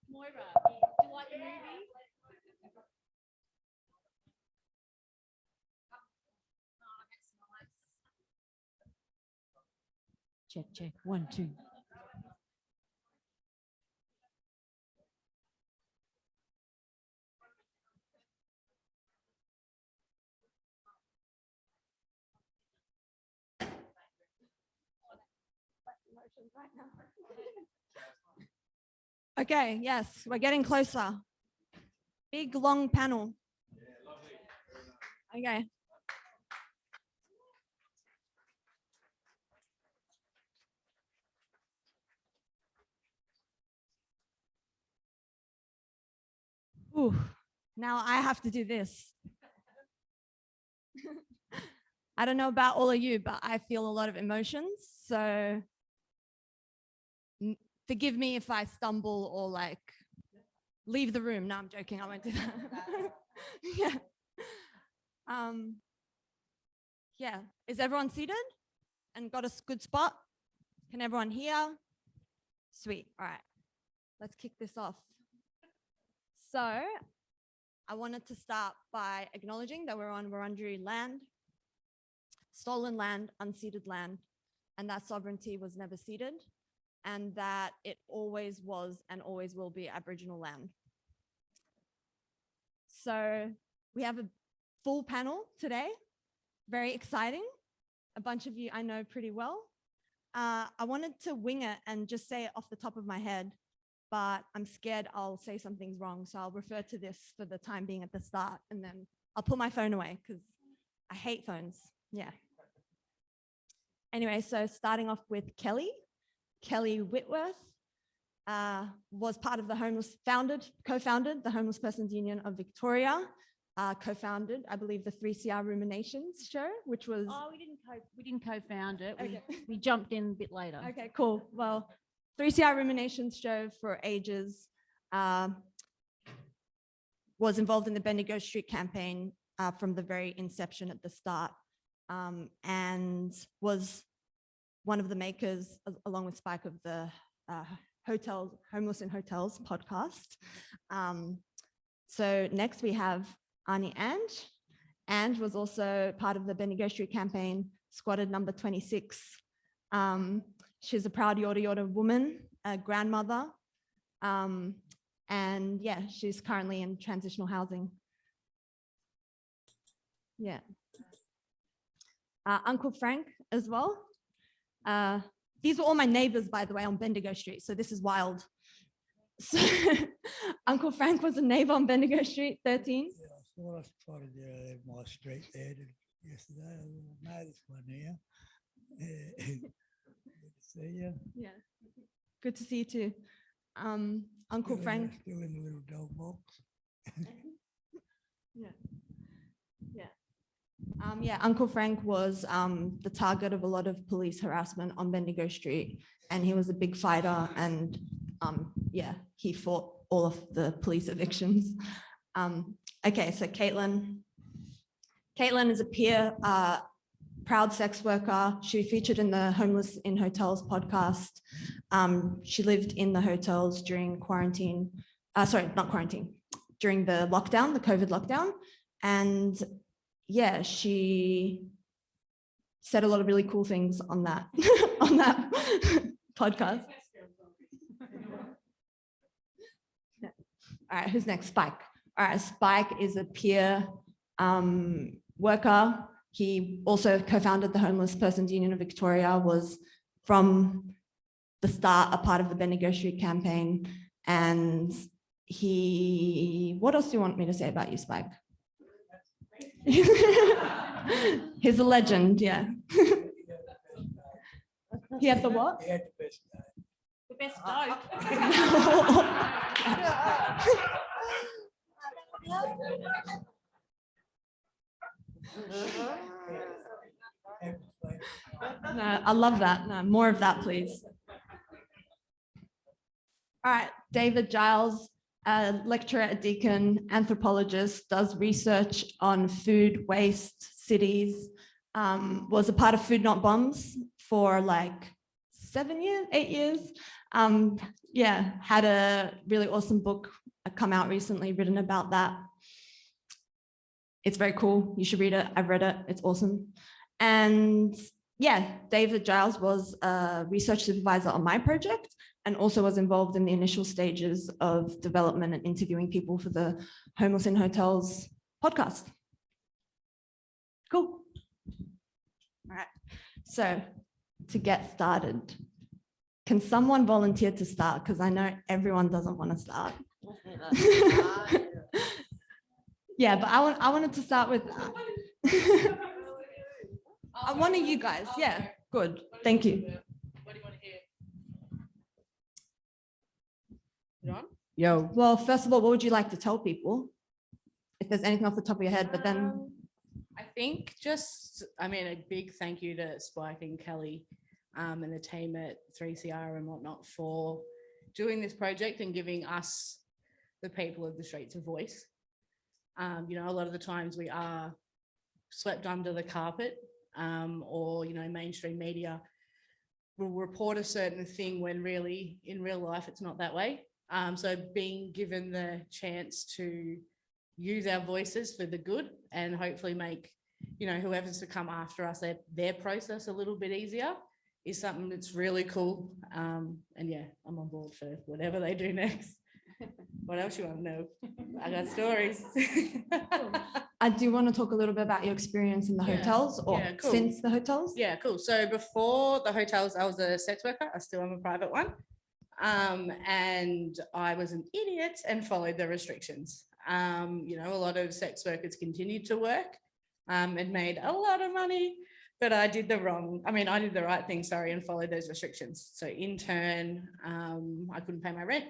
Moira, do you like the movie? Check, check. 1, 2. Okay, yes, we're getting closer. Big, long panel. Okay. Ooh, now I have to do this. I don't know about all of you, but I feel a lot of emotions. So forgive me if I stumble or like leave the room. No, I'm joking. I won't do that. Yeah. Yeah. Is everyone seated and got a good spot? Can everyone hear? Sweet. All right. Let's kick this off. So I wanted to start by acknowledging that we're on Wurundjeri land, stolen land, unceded land, and that sovereignty was never ceded, and that it always was and always will be Aboriginal land. So we have a full panel today, very exciting. A bunch of you I know pretty well. I wanted to wing it and just say it off the top of my head, but I'm scared I'll say something's wrong. So I'll refer to this for the time being at the start, and then I'll put my phone away because I hate phones. Yeah. Anyway, so starting off with Kelly Whitworth was part of the co-founded the Homeless Persons Union of Victoria, co-founded, I believe, the 3CR Ruminations show, which was... Oh, we didn't co-found it. Okay. We jumped in a bit later. Okay, cool. Well, 3CR Ruminations show for ages was involved in the Bendigo Street campaign from the very inception at the start, and was one of the makers, along with Spike, of the Homeless in Hotels podcast. So next we have Arnie Ange. Ange was also part of the Bendigo Street campaign, squatted number 26. She's a proud Yorta Yorta woman, a grandmother, and yeah, she's currently in transitional housing. Yeah. Uncle Frank as well. These were all my neighbors, by the way, on Bendigo Street, so this is wild. So Uncle Frank was a neighbor on Bendigo Street, 13. Yeah, I thought I spotted my street there yesterday. I know this one here. Good to see you. Yeah, good to see you too. Uncle Frank. Still in the little dog box. Yeah. Yeah, Uncle Frank was the target of a lot of police harassment on Bendigo Street, and he was a big fighter, and yeah, he fought all of the police evictions. Okay, so Caitlin is a peer, proud sex worker. She featured in the Homeless in Hotels podcast. She lived in the hotels during quarantine, during the lockdown, the COVID lockdown. And yeah, she said a lot of really cool things on that, on that podcast. All right, who's next? Spike. All right, Spike is a peer worker. He also co-founded the Homeless Persons Union of Victoria, was from the start a part of the Bendigo Street campaign. And what else do you want me to say about you, Spike? He's a legend, yeah. He had the what? He had the best day. The best dope. No, I love that. No, more of that, please. All right, David Giles, a lecturer at Deakin, anthropologist, does research on food waste cities, was a part of Food Not Bombs for like 7 years, 8 years. Yeah, had a really awesome book come out recently written about that. It's very cool. You should read it. I've read it. It's awesome. And yeah, David Giles was a research supervisor on my project and also was involved in the initial stages of development and interviewing people for the Homeless in Hotels podcast. Cool. All right. So to get started, can someone volunteer to start? Because I know everyone doesn't want to start. Yeah, but I wanted to start with one of you guys. Yeah, good. Thank you. What do you want to hear? You on? Yo. Well, first of all, what would you like to tell people? If there's anything off the top of your head, but then I think a big thank you to Spike and Kelly and the team at 3CR and whatnot for doing this project and giving us, the people of the streets, a voice. A lot of the times we are swept under the carpet, or, mainstream media will report a certain thing when really in real life it's not that way. So being given the chance to use our voices for the good and hopefully make, whoever's to come after us, their process a little bit easier is something that's really cool. And yeah, I'm on board for whatever they do next. What else you want to know? I got stories. I do want to talk a little bit about your experience in the hotels or cool. Since the hotels. Yeah, cool. So before the hotels, I was a sex worker. I still am a private one. And I was an idiot and followed the restrictions. A lot of sex workers continued to work and made a lot of money, but I did the right thing, and followed those restrictions. So in turn, I couldn't pay my rent.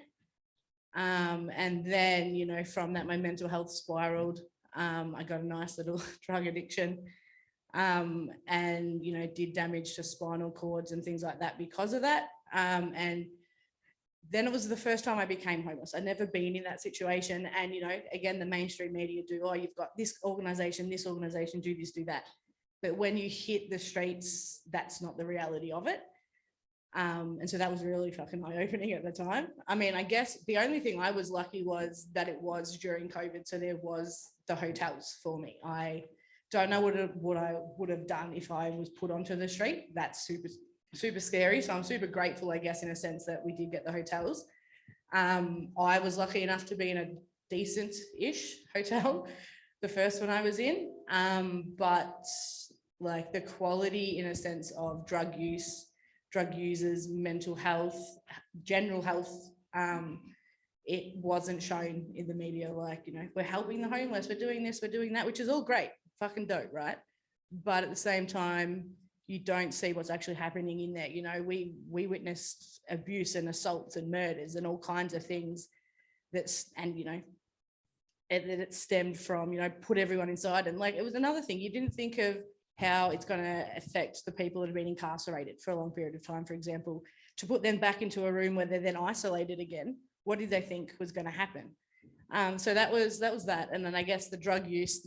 And then, from that, my mental health spiraled. I got a nice little drug addiction and, did damage to spinal cords and things like that because of that. And then it was the first time I became homeless. I'd never been in that situation. And, again, the mainstream media you've got this organization, do this, do that. But when you hit the streets, that's not the reality of it. And so that was really fucking eye-opening at the time. I guess the only thing I was lucky was that it was during COVID. So there was the hotels for me. I don't know what I would have done if I was put onto the street. That's super, super scary. So I'm super grateful, I guess, in a sense that we did get the hotels. I was lucky enough to be in a decent-ish hotel, the first one I was in. But like the quality in a sense of drug users, mental health, general health, it wasn't shown in the media. We're helping the homeless, we're doing this, we're doing that, which is all great, fucking dope, right? But at the same time, you don't see what's actually happening in there. We witnessed abuse and assaults and murders and all kinds of things it stemmed from, put everyone inside. And it was another thing, you didn't think of how it's going to affect the people that have been incarcerated for a long period of time, for example, to put them back into a room where they're then isolated again. What did they think was going to happen? So that was that. And then I guess the drug use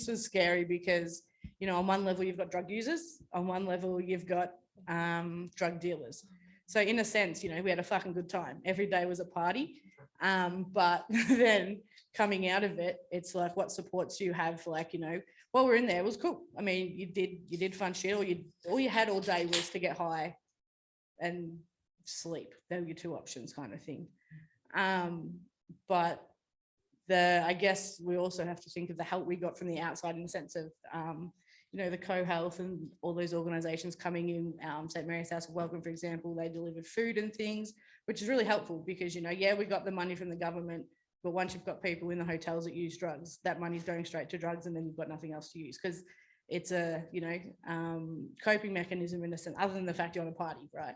was scary because, on one level you've got drug users, on one level you've got drug dealers. So in a sense, we had a fucking good time. Every day was a party. But then coming out of it, it's like, what supports do you have? While we're in there, it was cool. You did fun shit, all you had all day was to get high and sleep. They were your two options, kind of thing. But I guess we also have to think of the help we got from the outside in the sense of, the co-health and all those organizations coming in. St. Mary's House of Welcome, for example, they delivered food and things, which is really helpful because, we got the money from the government, but once you've got people in the hotels that use drugs, that money's going straight to drugs and then you've got nothing else to use because it's a, coping mechanism in a sense, other than the fact you're on a party, right?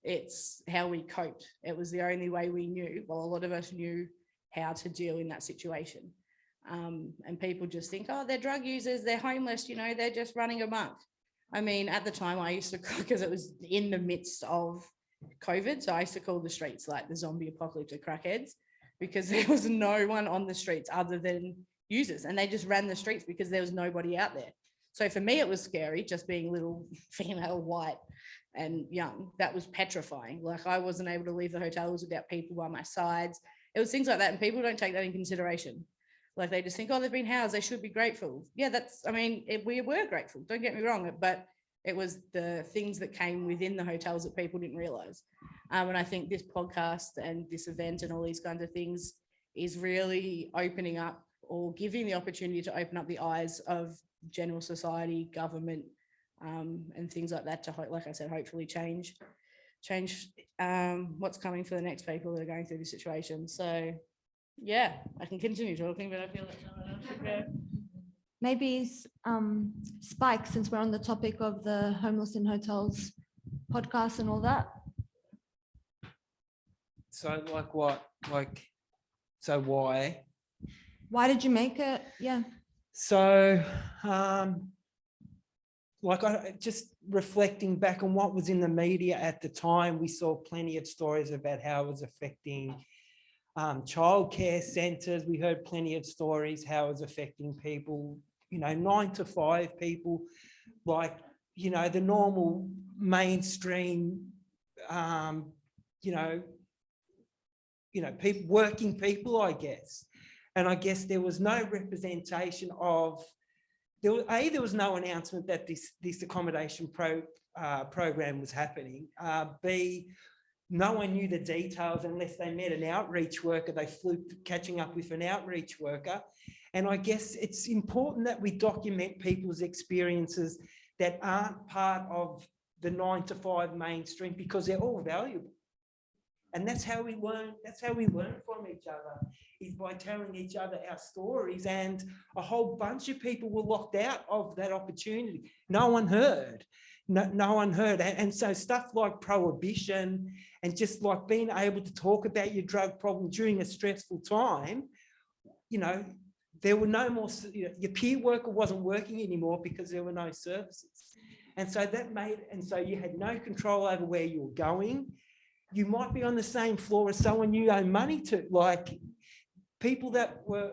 It's how we coped. It was the only way we knew. Well, a lot of us knew how to deal in that situation. And people just think, oh, they're drug users, they're homeless, they're just running amok. At the time I used to, because it was in the midst of COVID. So I used to call the streets like the zombie apocalypse of crackheads, because there was no one on the streets other than users, and they just ran the streets because there was nobody out there. So for me, it was scary, just being little female, white and young. That was petrifying. Like, I wasn't able to leave the hotels without people by my sides. It was things like that, and people don't take that in consideration. Like, they just think, oh, they've been housed, they should be grateful. Yeah, that's, I mean, we were grateful, don't get me wrong, but it was the things that came within the hotels that people didn't realize. And I think this podcast and this event and all these kinds of things is really opening up, or giving the opportunity to open up the eyes of general society, government, and things like that to, like I said, hopefully change what's coming for the next people that are going through this situation. So yeah, I can continue talking, but I feel like someone else should go. Maybe Spike, since we're on the topic of the homeless in hotels podcast and all that. So like what? Like, so why? Why did you make it? Yeah. So like, I just reflecting back on what was in the media at the time, we saw plenty of stories about how it was affecting childcare centres. We heard plenty of stories how it was affecting people, 9 to 5 people, like, the normal mainstream, people, working people, I guess. And I guess there was no representation of, there was no announcement that this accommodation program was happening. B, no one knew the details unless they met an outreach worker. They flew catching up with an outreach worker. And I guess it's important that we document people's experiences that aren't part of the 9 to 5 mainstream, because they're all valuable. And that's how we learn. That's how we learn from each other, is by telling each other our stories. And a whole bunch of people were locked out of that opportunity. No one heard. No one heard. And so stuff like prohibition and just like being able to talk about your drug problem during a stressful time, there were no more, your peer worker wasn't working anymore because there were no services. And so so you had no control over where you were going. You might be on the same floor as someone you owe money to. Like, people that were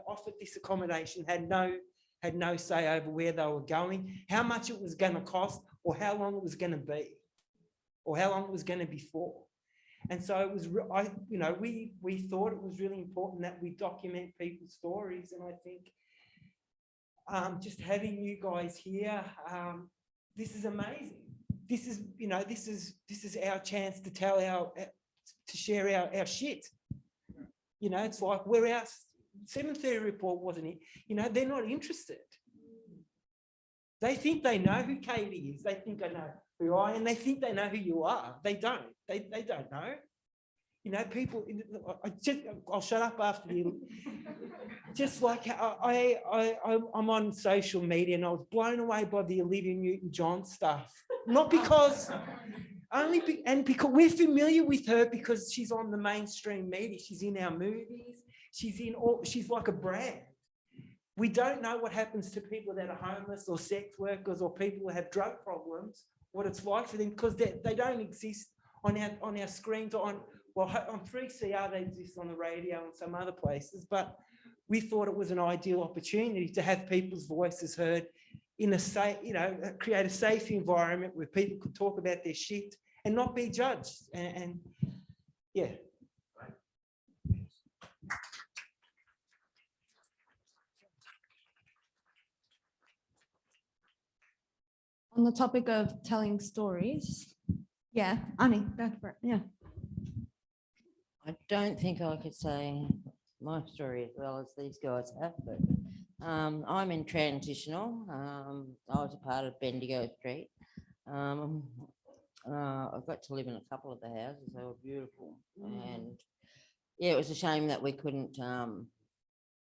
offered this accommodation had no say over where they were going, how much it was going to cost, or how long it was going to be, or how long it was going to be for. And so it was, we thought it was really important that we document people's stories. And I think just having you guys here, this is amazing. This is our chance to tell to share our shit. It's like, we're our 7:30 report, wasn't it? They're not interested. They think they know who Katie is. They think they know who I am, and they think they know who you are. They don't. They don't know. People. I'll shut up after you. Just like I'm on social media, and I was blown away by the Olivia Newton-John stuff. Not because, because we're familiar with her because she's on the mainstream media. She's in our movies. She's like a brand. We don't know what happens to people that are homeless or sex workers or people who have drug problems, what it's like for them, because they don't exist on our screens or on 3CR. They exist on the radio and some other places, but we thought it was an ideal opportunity to have people's voices heard in a safe, create a safe environment where people could talk about their shit and not be judged. And yeah. On the topic of telling stories. Yeah, Annie, go for it. Yeah. I don't think I could say my story as well as these guys have, but I'm in transitional. I was a part of Bendigo Street. I got to live in a couple of the houses. They were beautiful. And yeah, it was a shame that we couldn't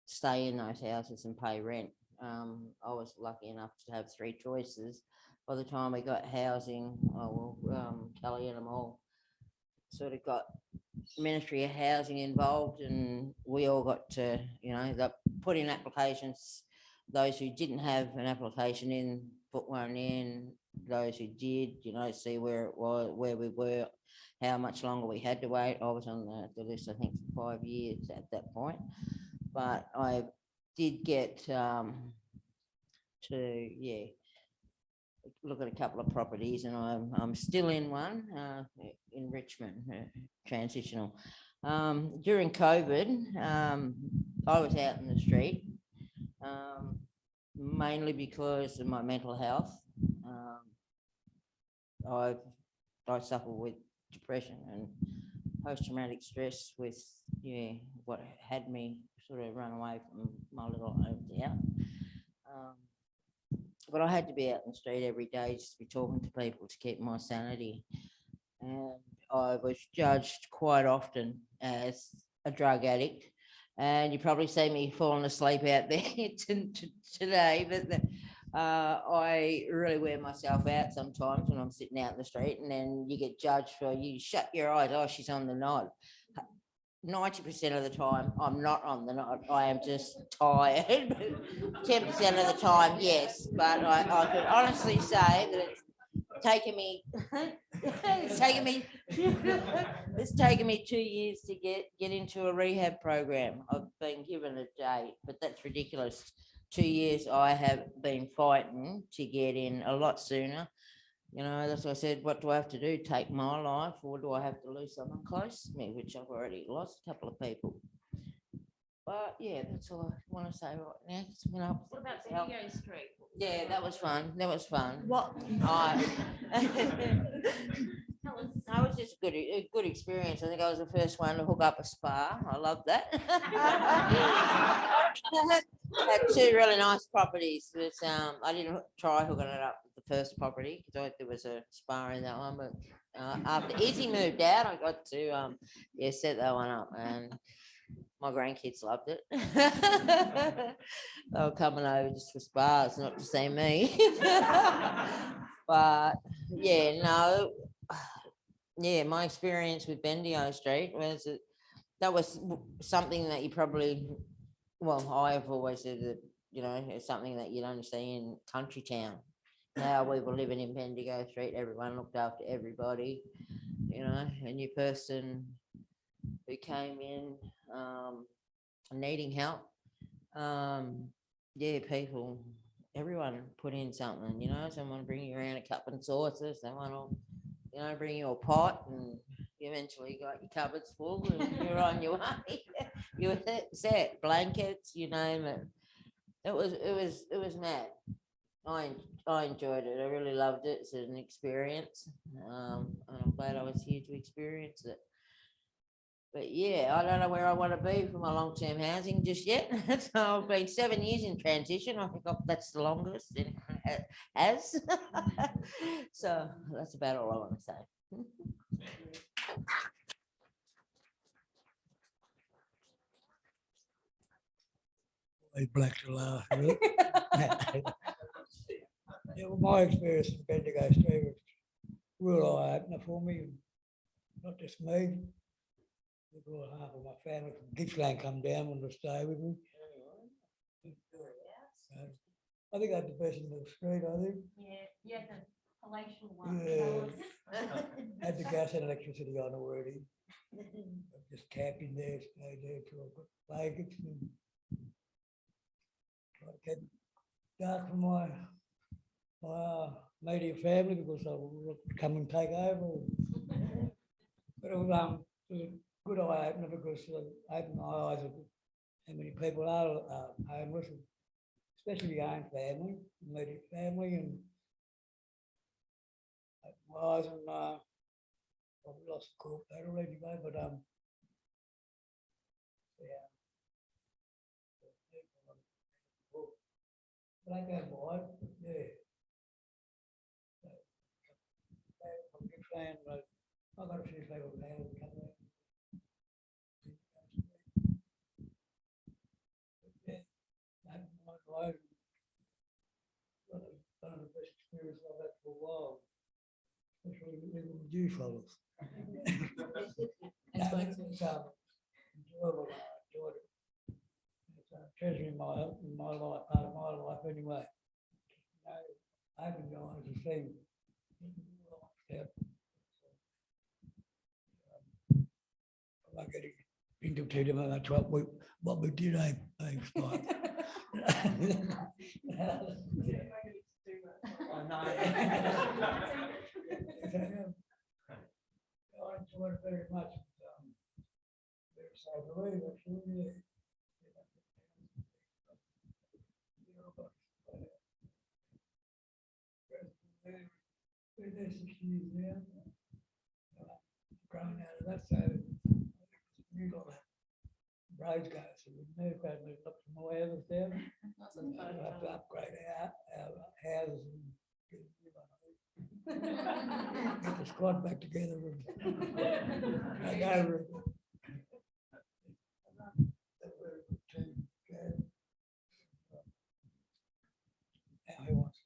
stay in those houses and pay rent. I was lucky enough to have 3 choices. By the time we got housing, Kelly and them all sort of got Ministry of Housing involved, and we all got to, put in applications. Those who didn't have an application in, put one in. Those who did, see where it was, where we were, how much longer we had to wait. I was on the list, I think, for 5 years at that point. But I did get to, look at a couple of properties, and I'm still in one in Richmond, transitional. During COVID, I was out in the street, mainly because of my mental health. I suffer with depression and post-traumatic stress with what had me sort of run away from my little hometown. But I had to be out in the street every day just to be talking to people to keep my sanity. And I was judged quite often as a drug addict. And you probably see me falling asleep out there today, but I really wear myself out sometimes when I'm sitting out in the street, and then you get judged for, you shut your eyes, oh, she's on the nod. 90% of the time, I'm not on the nod. I am just tired. 10% of the time, yes. But I could honestly say that it's taken me, it's taken me 2 years to get into a rehab program. I've been given a date, but that's ridiculous. 2 years I have been fighting to get in a lot sooner. You know, that's what I said, what do I have to do? Take my life, or do I have to lose someone close to me, which I've already lost a couple of people. But yeah, that's all I want to say right now. What about Bendigo Street? Yeah, that was fun. That was fun. What? Tell us. No, it was just a good experience. I think I was the first one to hook up a spa. I love that. Had 2 really nice properties. But, I didn't try hooking it up with the first property because there was a spa in that one. But after Izzy moved out, I got to set that one up, and my grandkids loved it. They were coming over just for spas, not to see me. But yeah, no. Yeah, my experience with Bendigo Street was that was something that you probably, well, I've always said that, you know, it's something that you'd only see in country town. How we were living in Bendigo Street, everyone looked after everybody, you know, a new person who came in needing help. Yeah, people, everyone put in something, you know, someone bring you around a cup and saucer, someone will, you know, bring you a pot, and you eventually got your cupboards full and you're on your way. You were set, blankets, you name it. It was mad. I enjoyed it. I really loved it. It's an experience. And I'm glad I was here to experience it. But yeah, I don't know where I want to be for my long-term housing just yet. So I've been 7 years in transition. I think that's the longest it has. So that's about all I want to say. They black to laugh. Really. Yeah, well, my experience in Bendigo Street was real eye-opener for me. Not just me. Half of my family from Gippsland come down and to stay with me. I think I had the best in the street, I think. Yeah, the palatial one. Yeah. Had the gas and electricity on already. Just camping there, stayed there till I got blankets and tried to keep dark from my immediate family because they would come and take over. But it was a good eye opener because it opened my eyes of how many people are homeless, especially your own family, immediate family, and opened my eyes, and I've lost the court battle anyway, but yeah. But I go by, yeah. I'm just saying, I've got a few people now that come there. Yeah, one of the best experiences I've had for a while, especially living with you fellas. It's enjoyable. I enjoyed it. It's a treasure in my life, part of my life anyway. I haven't gone to see. into two different, that's what we did, Spike. I know. I enjoyed it very much. Very sorry to leave, actually, yeah. We're there 6 years now. Grown out of that, so new lot of roads go, so we've moved up some more houses down. We'll have to upgrade our houses and get the squad back together and take over it. They're very good team, Gav. How he wants.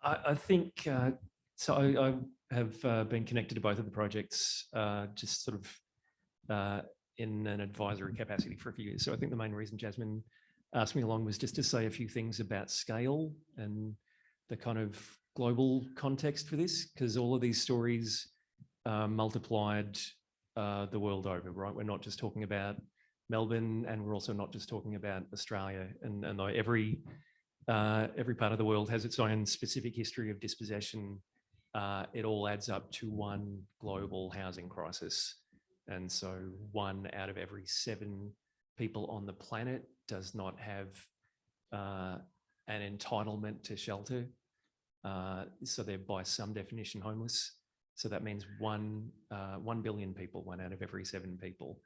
I think, so I have been connected to both of the projects, just sort of in an advisory capacity for a few years. So I think the main reason Jasmine asked me along was just to say a few things about scale and the kind of global context for this, because all of these stories multiplied the world over, right? We're not just talking about Melbourne, and we're also not just talking about Australia. And though every part of the world has its own specific history of dispossession, it all adds up to one global housing crisis. And so 1 out of every 7 people on the planet does not have an entitlement to shelter. So they're by some definition homeless. So that means 1 billion people, 1 out of every 7 people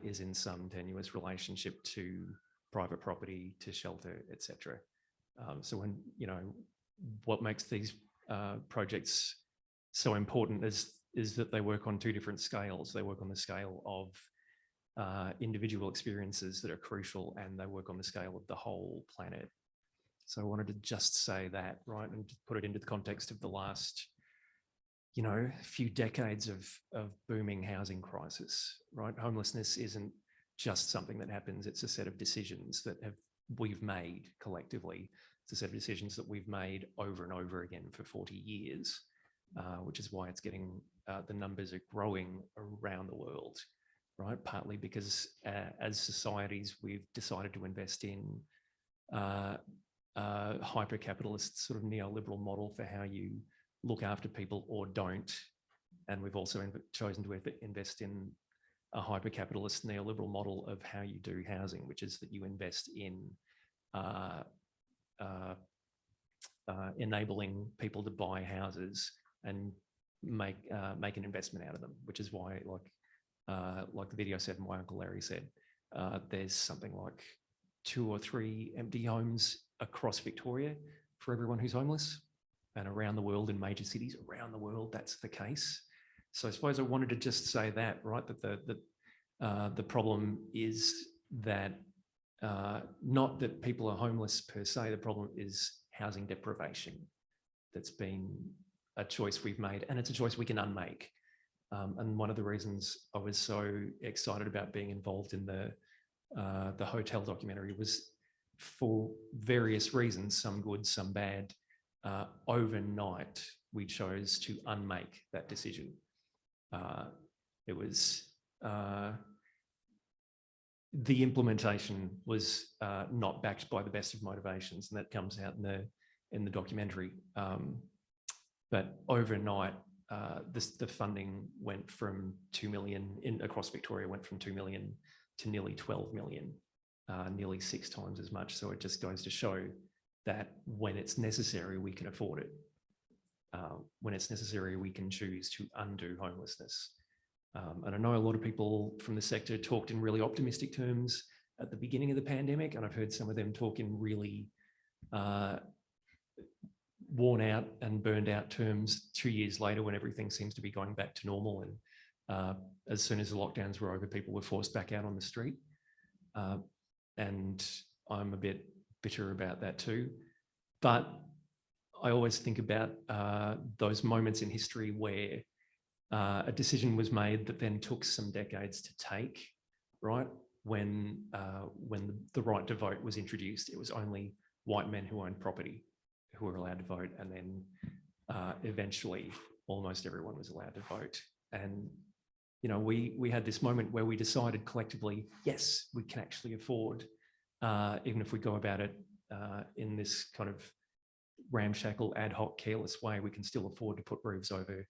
is in some tenuous relationship to private property, to shelter, etc. So when, you know, what makes these projects so important is that they work on 2 different scales. They work on the scale of individual experiences that are crucial, and they work on the scale of the whole planet. So I wanted to just say that, right, and put it into the context of the last, you know, few decades of booming housing crisis, right? Homelessness isn't just something that happens. It's a set of decisions that we've made collectively. It's a set of decisions that we've made over and over again for 40 years, which is why it's getting, the numbers are growing around the world, right? Partly because as societies, we've decided to invest in hyper-capitalist sort of neoliberal model for how you look after people or don't. And we've also chosen to invest in a hyper-capitalist neoliberal model of how you do housing, which is that you invest in enabling people to buy houses and make an investment out of them, which is why, like the video said and my Uncle Larry said, there's something like 2 or 3 empty homes across Victoria for everyone who's homeless, and around the world, in major cities around the world, that's the case. So I suppose I wanted to just say that, right, that the problem is that not that people are homeless per se, the problem is housing deprivation. That's been a choice we've made, and it's a choice we can unmake. And one of the reasons I was so excited about being involved in the hotel documentary was for various reasons, some good, some bad. Overnight, we chose to unmake that decision. It was the implementation was not backed by the best of motivations, and that comes out in the documentary. But overnight, the funding went from 2 million across Victoria, went from 2 million to nearly 12 million, nearly 6 times as much. So it just goes to show that when it's necessary, we can afford it. When it's necessary, we can choose to undo homelessness. And I know a lot of people from the sector talked in really optimistic terms at the beginning of the pandemic, and I've heard some of them talk in really worn out and burned out terms 2 years later, when everything seems to be going back to normal. And as soon as the lockdowns were over, people were forced back out on the street. And I'm a bit bitter about that too. But I always think about those moments in history where a decision was made that then took some decades to take, right? when the right to vote was introduced, it was only white men who owned property who were allowed to vote, and then eventually almost everyone was allowed to vote. And we had this moment where we decided collectively, yes, we can actually afford, even if we go about it in this kind of ramshackle, ad hoc, careless way, we can still afford to put roofs over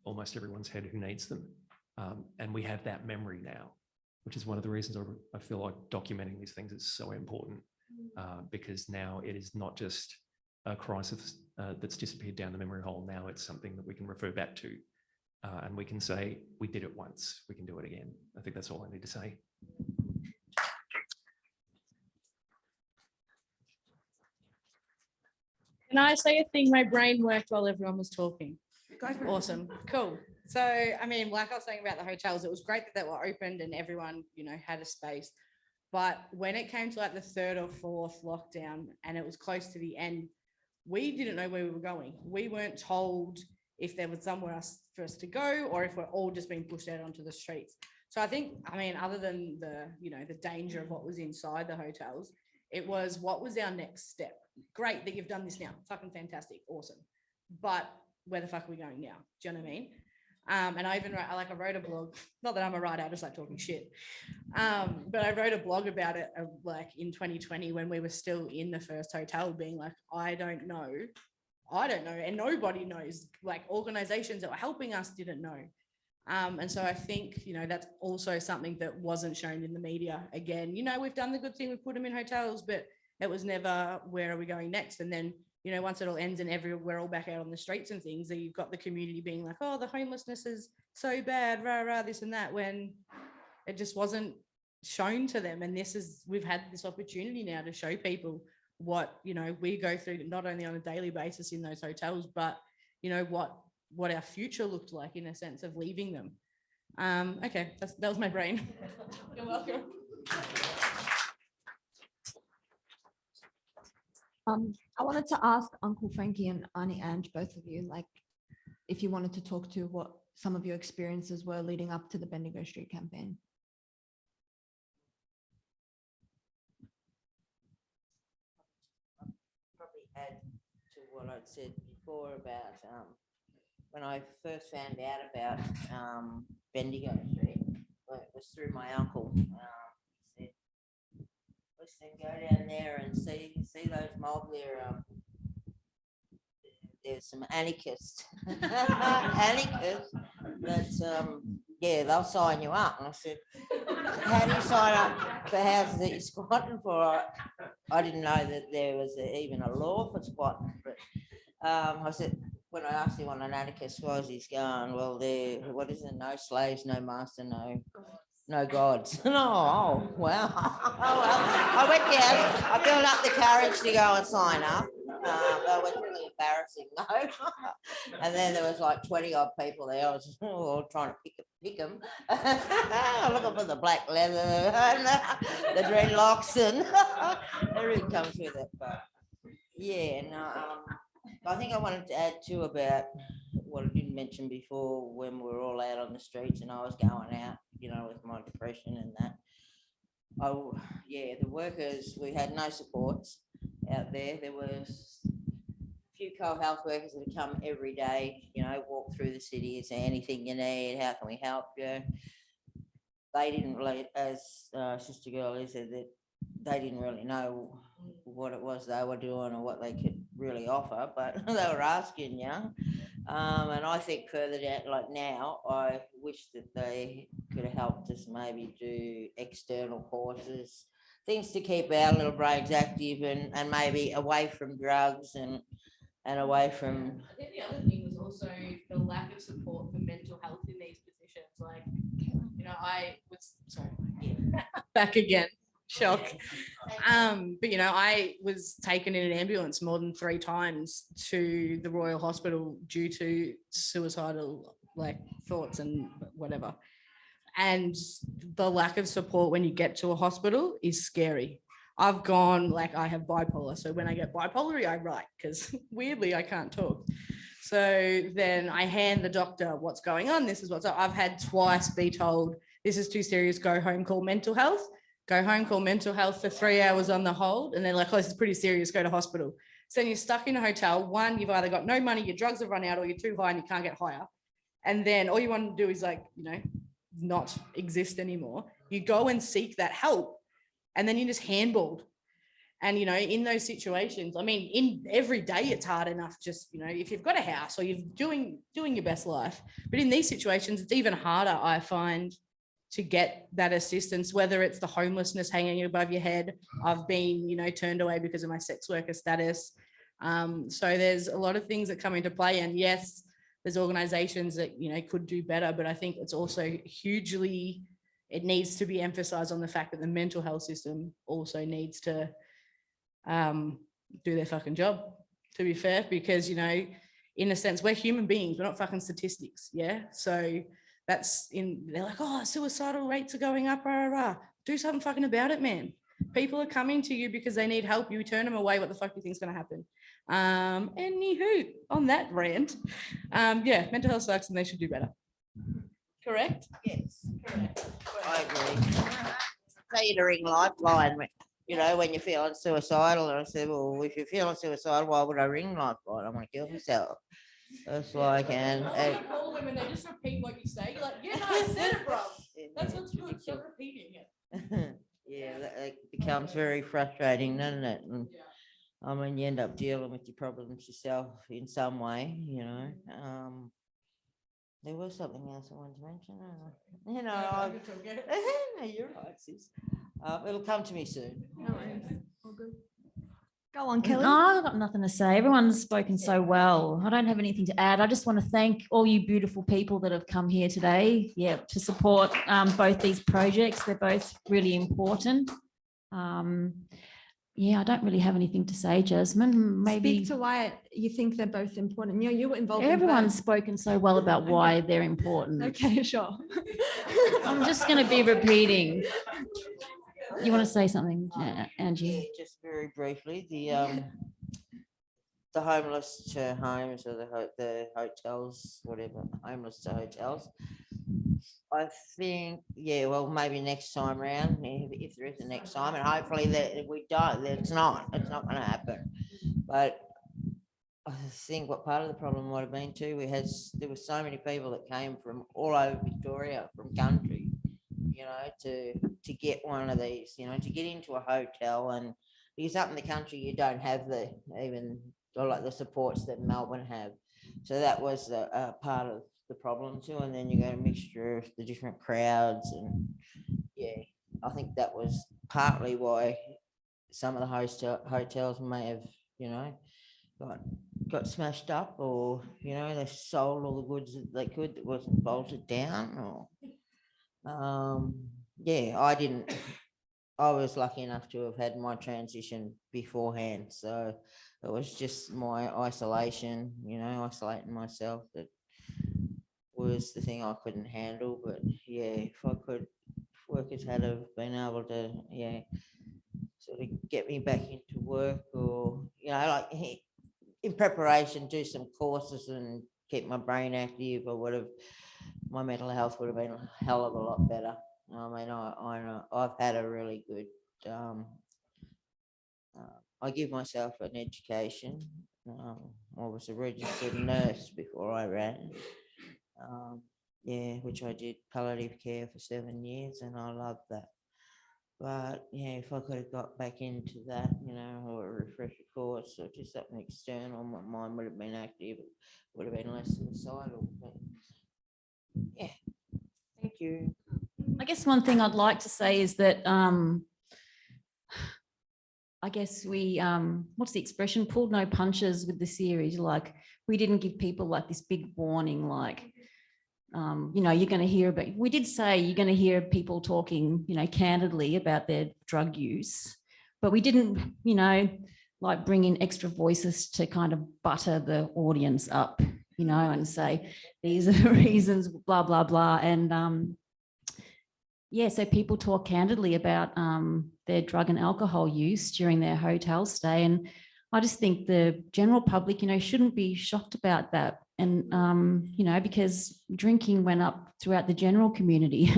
almost everyone's head who needs them. And we have that memory now, which is one of the reasons I feel like documenting these things is so important, because now it is not just a crisis that's disappeared down the memory hole. Now it's something that we can refer back to, and we can say, we did it once, we can do it again. I think that's all I need to say. Can I say a thing? My brain worked while everyone was talking. Awesome. Cool. So, I mean, like I was saying about the hotels, it was great that they were opened and everyone, had a space. But when it came to like the 3rd or 4th lockdown and it was close to the end, we didn't know where we were going. We weren't told if there was somewhere else for us to go or if we're all just being pushed out onto the streets. So I think, other than the danger of what was inside the hotels, it was what was our next step. Great that you've done this now. Fucking fantastic. Awesome. But where the fuck are we going now? Do you know what I mean? And I even wrote a blog, not that I'm a writer, I just like talking shit. But I wrote a blog about it in 2020 when we were still in the first hotel being like, I don't know. And nobody knows, organizations that were helping us didn't know. And so I think, that's also something that wasn't shown in the media. Again, we've done the good thing, we've put them in hotels, but it was never, where are we going next? And then, once it all ends and we're all back out on the streets and things, that you've got the community being like, oh, the homelessness is so bad, rah, this and that, when it just wasn't shown to them. And we've had this opportunity now to show people what, we go through, not only on a daily basis in those hotels, but, what our future looked like in a sense of leaving them. Okay, that was my brain. You're welcome. I wanted to ask Uncle Frankie and Auntie Ange, both of you, if you wanted to talk to what some of your experiences were leading up to the Bendigo Street campaign. Probably add to what I'd said before about when I first found out about Bendigo Street. Well, it was through my uncle. He said, listen, go down there and see those mob there. There's some anarchists that they'll sign you up. And I said, how do you sign up for houses that you're squatting for? I didn't know that there was even a law for squatting. But I said, when I asked him what an anarchist was, he's going, well, what is it? No slaves, no master, no gods. Oh, wow. Oh, well, I went down, I built up the courage to go and sign up. That was really embarrassing, though. And then there was 20 odd people there. I was all trying to pick them. Looking for the black leather and the dreadlocks and everything comes with it. But yeah, no, I think I wanted to add too about what I didn't mention before when we were all out on the streets and I was going out, with my depression and that. Oh, yeah, the workers, we had no supports out there. There was a few co-health workers that would come every day, walk through the city and say, anything you need, how can we help you? They didn't really, as Sister Girlie said, that they didn't really know what it was they were doing or what they could really offer, but they were asking, and I think further down, now, I wish that they could have helped us maybe do external courses, things to keep our little brains active and maybe away from drugs and away from. I think the other thing was also the lack of support for mental health in these positions. I was back again. Shock. But I was taken in an ambulance more than 3 times to the Royal Hospital due to suicidal thoughts and whatever. And the lack of support when you get to a hospital is scary. I've gone, I have bipolar. So when I get bipolar, I write because weirdly I can't talk. So then I hand the doctor what's going on. This is what's up. I've had twice be told, this is too serious, go home, call mental health. Go home, call mental health for 3 hours on the hold. And they're like, oh, this is pretty serious, go to hospital. So then you're stuck in a hotel. One, you've either got no money, your drugs have run out, or you're too high and you can't get higher. And then all you want to do is like, you know, not exist anymore. You go and seek that help. And then you're just handballed. And, you know, in those situations, I mean, in every day, it's hard enough just, you know, if you've got a house or you're doing your best life. But in these situations, it's even harder, I find, to get that assistance, whether it's the homelessness hanging above your head. I've been, you know, turned away because of my sex worker status. So there's a lot of things that come into play. And yes, there's organizations that, you know, could do better, but I think it's also hugely, it needs to be emphasized on the fact that the mental health system also needs to do their fucking job, to be fair, because, you know, in a sense, we're human beings, we're not fucking statistics. Yeah. So that's they're like, oh, suicidal rates are going up, rah, rah, rah. Do something fucking about it, man. People are coming to you because they need help. You turn them away. What the fuck do you think is going to happen? Anywho, on that rant, yeah, mental health sucks and they should do better. Correct? Yes, correct. I agree. Tell you to ring Lifeline, you know, when you're feeling suicidal. And I said, well, if you're feeling suicidal, why would I ring Lifeline? I want to kill myself. That's why I can. I call them and they just repeat what you say. You're like, yeah, no, I said it, bro. That's what's good. Stop repeating it. Yeah, that becomes very frustrating, doesn't it? And, I mean, you end up dealing with your problems yourself in some way, you know. There was something else I wanted to mention. You know, no, you're right, sis. It'll come to me soon. No worries. All good. Go on, Kelly. No, I've got nothing to say. Everyone's spoken so well. I don't have anything to add. I just want to thank all you beautiful people that have come here today, yeah, to support both these projects. They're both really important. Yeah, I don't really have anything to say, Jasmine. Maybe Speak to why you think they're both important. You were involved. everyone's in spoken so well about why they're important. both. Okay, sure. I'm just going to be repeating. You want to say something, Angie? Just very briefly, the homeless to homes or the hotels, whatever, homeless to hotels. I think, yeah, well, maybe next time round, if there is a next time, and hopefully that we don't, it's not going to happen. But I think what part of the problem might have been too, there were so many people that came from all over Victoria, from country, you know, to get one of these, you know, to get into a hotel. And because up in the country you don't have even the supports that Melbourne have, so that was a part of the problem too. And then you got a mixture of the different crowds, and yeah, I think that was partly why some of the hotels may have, you know, got smashed up, or, you know, they sold all the goods that they could that wasn't bolted down, or yeah, I was lucky enough to have had my transition beforehand, so it was just my isolation, you know, isolating myself, that was the thing I couldn't handle. But yeah, if workers had have been able to, yeah, sort of get me back into work, or, you know, like in preparation, do some courses and keep my brain active, or would have, my mental health would have been a hell of a lot better. I mean, I've had a really good, I give myself an education. I was a registered nurse before I ran. Yeah, which I did palliative care for 7 years, and I loved that. But yeah, if I could have got back into that, you know, or a refresher course, or just something external, my mind would have been active, it would have been less suicidal. But yeah, thank you. I guess one thing I'd like to say is that I guess we, what's the expression, pulled no punches with the series. Like, we didn't give people like this big warning, like, you know, you're going to hear about, we did say you're going to hear people talking, you know, candidly about their drug use, but we didn't, you know, like bring in extra voices to kind of butter the audience up, you know, and say, these are the reasons, blah, blah, blah. And yeah, so people talk candidly about their drug and alcohol use during their hotel stay. And I just think the general public, you know, shouldn't be shocked about that. And, you know, because drinking went up throughout the general community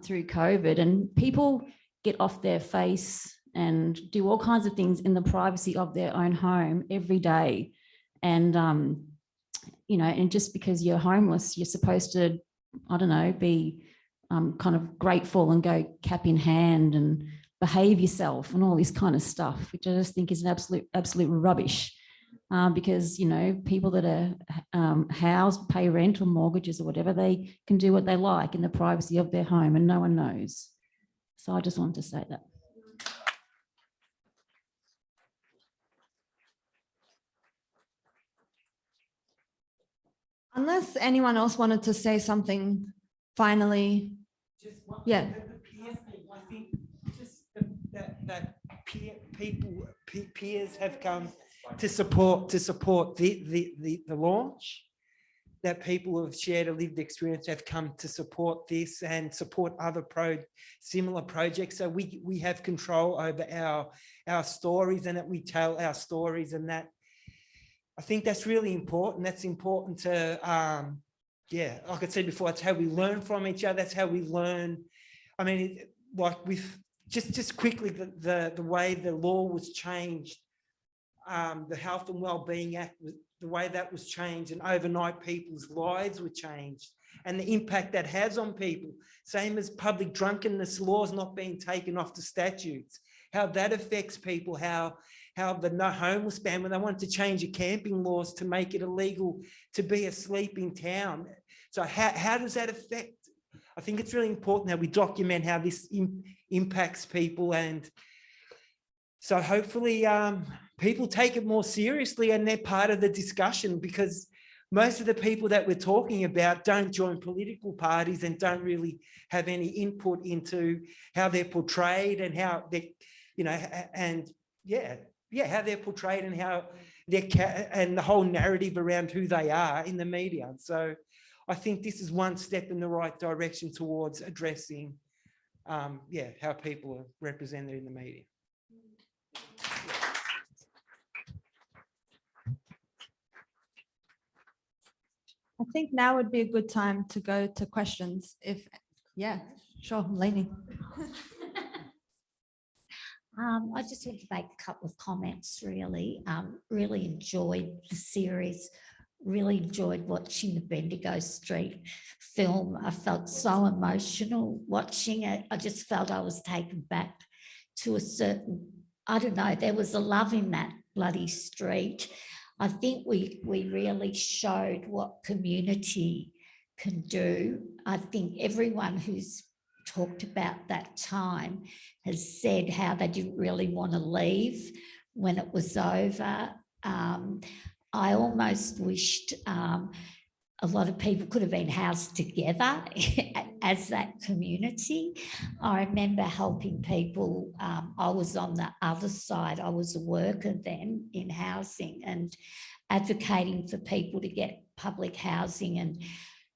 through COVID, and people get off their face and do all kinds of things in the privacy of their own home every day. And, you know, and just because you're homeless, you're supposed to, I don't know, be kind of grateful and go cap in hand and behave yourself and all this kind of stuff, which I just think is an absolute rubbish. Because, you know, people that are housed, pay rent or mortgages or whatever, they can do what they like in the privacy of their home and no one knows. So I just wanted to say that. Unless anyone else wanted to say something finally. Just one, Yeah. the peers thing, I think just that peers have come to support the launch, that people who have shared a lived experience have come to support this and support other similar projects. So we have control over our stories, and that we tell our stories, and that I think that's really important. That's important to, yeah, like I said before, it's how we learn from each other. That's how we learn. I mean, like with just quickly, the way the law was changed, the Health and Wellbeing Act, the way that was changed, and overnight people's lives were changed, and the impact that has on people. Same as public drunkenness laws not being taken off the statutes, how that affects people, how the no homeless ban, when they wanted to change the camping laws to make it illegal to be asleep in town. So how does that affect? I think it's really important that we document how this impacts people, and so hopefully people take it more seriously and they're part of the discussion, because most of the people that we're talking about don't join political parties and don't really have any input into how they're portrayed and how they, you know, and how they're portrayed and how and the whole narrative around who they are in the media. So I think this is one step in the right direction towards addressing, how people are represented in the media. I think now would be a good time to go to questions. Yeah, sure, Lainey. I just want to make a couple of comments, really. Really enjoyed the series, really enjoyed watching the Bendigo Street film. I felt so emotional watching it. I just felt I was taken back to a certain, I don't know, there was a love in that bloody street. I think we really showed what community can do. I think everyone who's talked about that time has said how they didn't really want to leave when it was over. I almost wished a lot of people could have been housed together as that community. I remember helping people. I was on the other side. I was a worker then in housing and advocating for people to get public housing and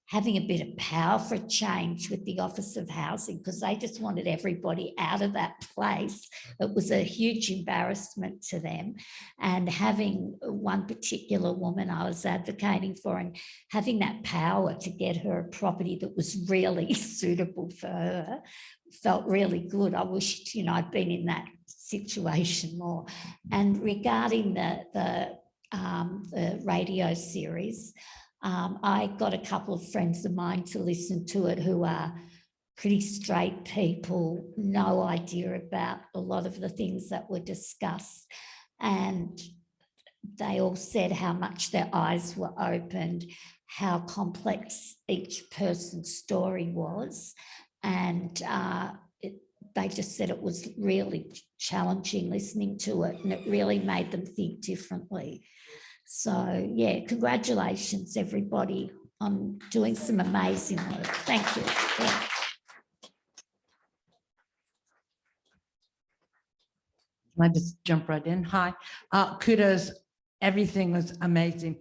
having a bit of power for a change with the Office of Housing, because they just wanted everybody out of that place. It was a huge embarrassment to them. And having one particular woman I was advocating for and having that power to get her a property that was really suitable for her felt really good. I wished, I'd been in that situation more. And regarding the radio series, I got a couple of friends of mine to listen to it who are pretty straight people, no idea about a lot of the things that were discussed. And they all said how much their eyes were opened, how complex each person's story was. And they just said it was really challenging listening to it, and it really made them think differently. So, yeah, congratulations, everybody, on doing some amazing work. Thank you. Yeah. Can I just jump right in? Hi. Kudos. Everything was amazing.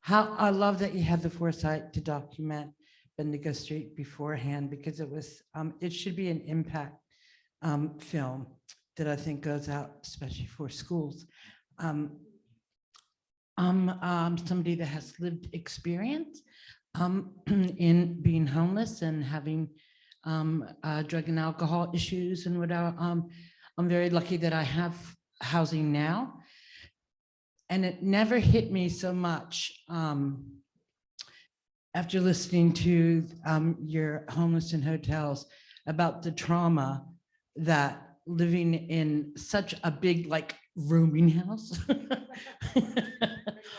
I love that you had the foresight to document Bendigo Street beforehand, because it should be an impact film that I think goes out, especially for schools. I'm somebody that has lived experience in being homeless and having drug and alcohol issues and whatever. I'm very lucky that I have housing now. And it never hit me so much after listening to your homeless in hotels about the trauma that living in such a big like rooming house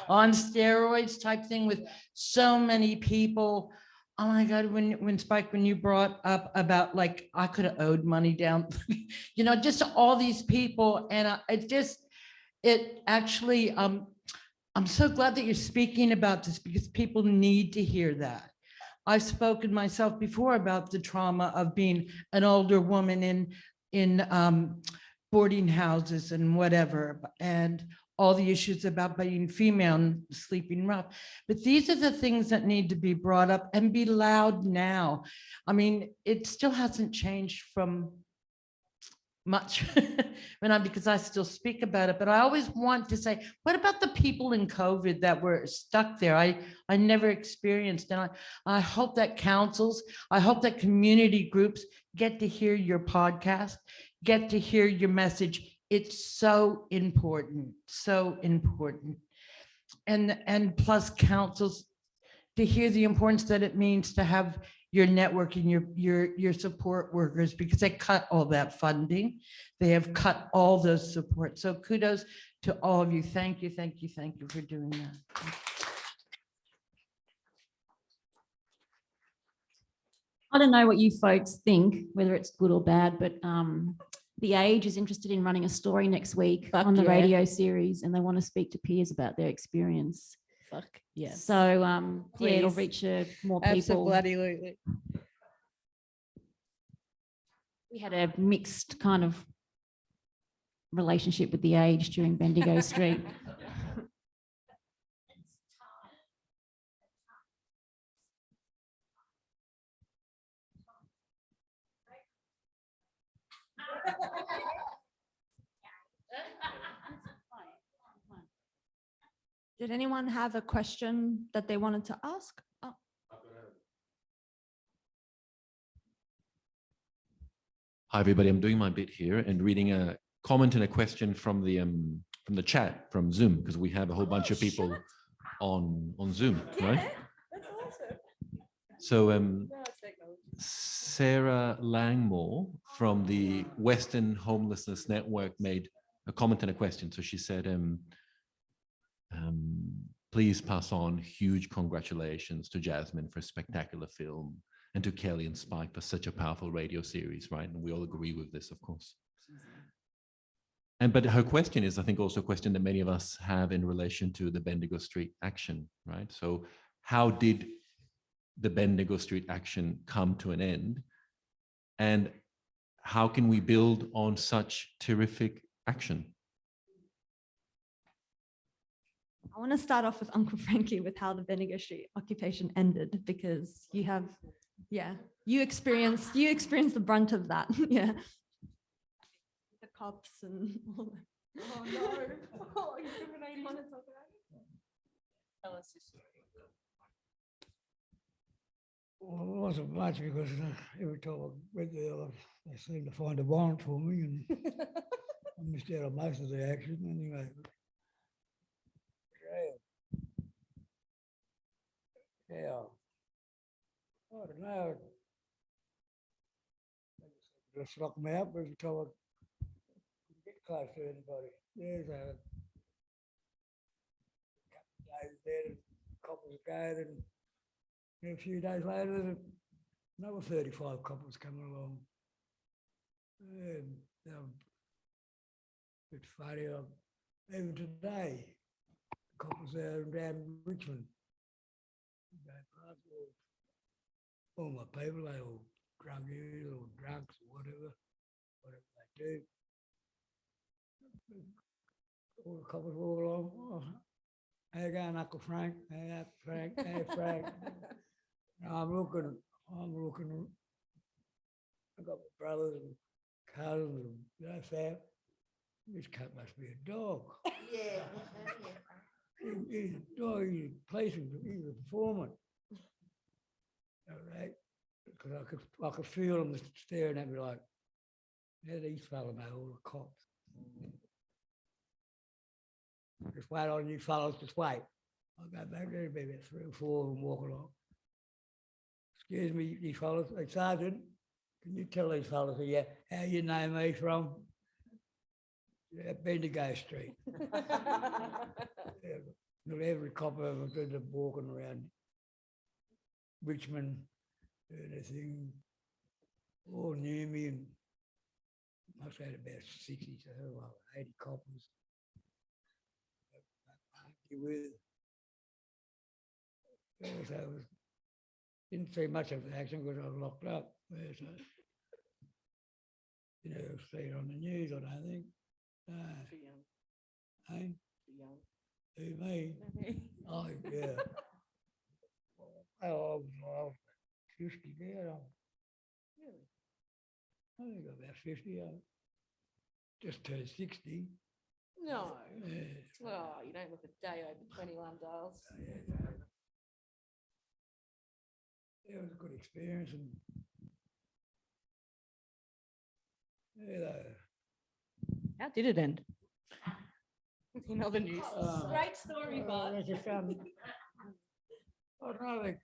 on steroids type thing with so many people. Oh my God, when Spike, when you brought up about like, I could have owed money down, you know, just all these people. And it actually, I'm so glad that you're speaking about this because people need to hear that. I've spoken myself before about the trauma of being an older woman in boarding houses and whatever, and all the issues about being female and sleeping rough. But these are the things that need to be brought up and be loud now. I mean, it still hasn't changed from much because I still speak about it, but I always want to say, what about the people in COVID that were stuck there? I never experienced, and I hope that councils, I hope that community groups get to hear your podcast, get to hear your message. It's so important, so important. And plus councils to hear the importance that it means to have your network and your support workers, because they cut all that funding. They have cut all those support. So kudos to all of you. Thank you, thank you, thank you for doing that. I don't know what you folks think, whether it's good or bad, but The Age is interested in running a story next week Fuck on the yeah. radio series, and they want to speak to peers about their experience. Fuck yes. So yeah, it'll Please. reach more people. Absolutely. We had a mixed kind of relationship with The Age during Bendigo Street. Did anyone have a question that they wanted to ask? Oh. Hi, everybody. I'm doing my bit here and reading a comment and a question from the chat from Zoom, because we have a whole bunch of people on Zoom, right? That's awesome. So Sarah Langmore from the Western Homelessness Network made a comment and a question. So she said, please pass on huge congratulations to Jasmine for a spectacular film, and to Kelly and Spike for such a powerful radio series, right? And we all agree with this, of course. But her question is, I think, also a question that many of us have in relation to the Bendigo Street action, right? So how did the Bendigo Street action come to an end? And how can we build on such terrific action? I want to start off with Uncle Frankie with how the Bendigo Street occupation ended, because you have, yeah, you experienced the brunt of that. Yeah. The cops and all that. Oh no. Oh, you want to talk about it? Tell us your story. Well, it wasn't much because every time I went there, they seemed to find a warrant for me, and I missed out on most of the action anyway. Yeah. I don't know. Just lock me up every time I couldn't get close to anybody. There's a couple of days there, coppers go, and a few days later, another 35 coppers coming along. And it's funny, even today, coppers there down in Richmond. All my people, they all druggies or drunks or whatever they do. All the coppers were all along, oh, how you going, Uncle Frank? Hey, Uncle Frank, hey, Frank. I'm looking, I've got my brothers and cousins and, you know, fam. This cat must be a dog. Yeah. He's a dog, he's a policeman, he's a foreman. All right. because I could feel them staring at me like, yeah, these fellas know all the cops. Just wait on you fellas, just wait. I'll go back there, maybe about 3 or 4 of them walk along. Excuse me, you fellas, hey, Sergeant, can you tell these fellas here how you know me from? Yeah, Bendigo Street. Yeah, not every cop ever did them walking around Richmond, doing their thing, all knew me, and must have had about 60 to 80 coppers. With. Yeah, so it was, didn't see much of the action because I was locked up. Yeah, so, you know, see it on the news, I don't think. Too young. Hey, Too young. who, me? Oh, yeah. I was 50 now. Really? I think about 50. I just turned 60. No. Yeah. Oh, you don't look a day over 21, Dales. Yeah, it was a good experience. And yeah, How did it end? You know the news. Great story, but I don't know.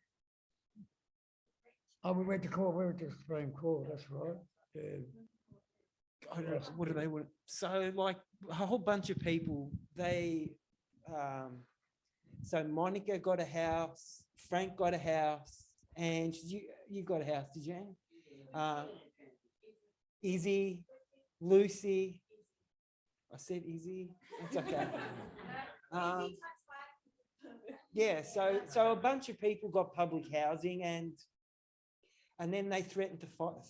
We went to court. We went to the Supreme Court. That's right. Yeah. I don't know, what do they want? So like a whole bunch of people, they, so Monica got a house, Frank got a house, and you got a house, did you? Izzy, Lucy. I said Izzy. It's okay. Yeah, so a bunch of people got public housing, and then they threatened to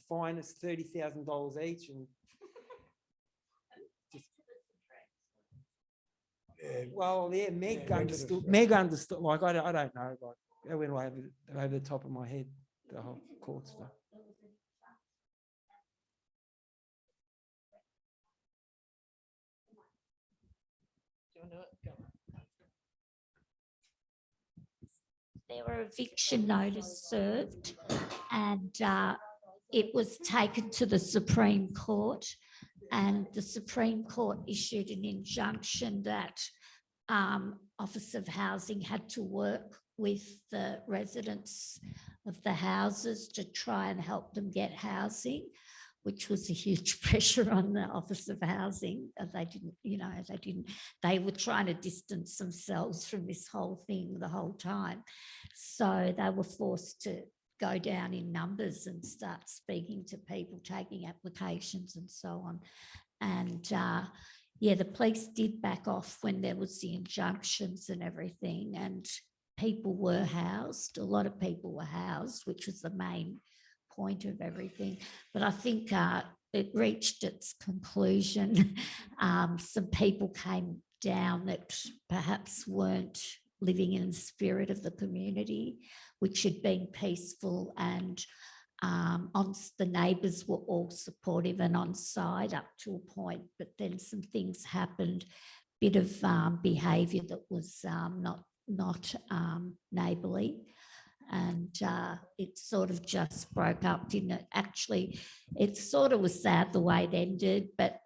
fine us $30,000 each, and well, yeah, Meg understood. Meg understood. Like I don't know. Like it went over the top of my head. The whole court stuff. Do you want to do it? Go. There were eviction notice served, and it was taken to the Supreme Court, and the Supreme Court issued an injunction that Office of Housing had to work with the residents of the houses to try and help them get housing, which was a huge pressure on the Office of Housing. They were trying to distance themselves from this whole thing the whole time. So they were forced to go down in numbers and start speaking to people, taking applications and so on. And yeah, the police did back off when there was the injunctions and everything, and people were housed. A lot of people were housed, which was the main point of everything. But I think it reached its conclusion. Some people came down that perhaps weren't living in the spirit of the community, which had been peaceful, and the neighbours were all supportive and on side up to a point, but then some things happened, bit of behaviour that was not neighbourly, and it sort of just broke up, didn't it? Actually, it sort of was sad the way it ended, but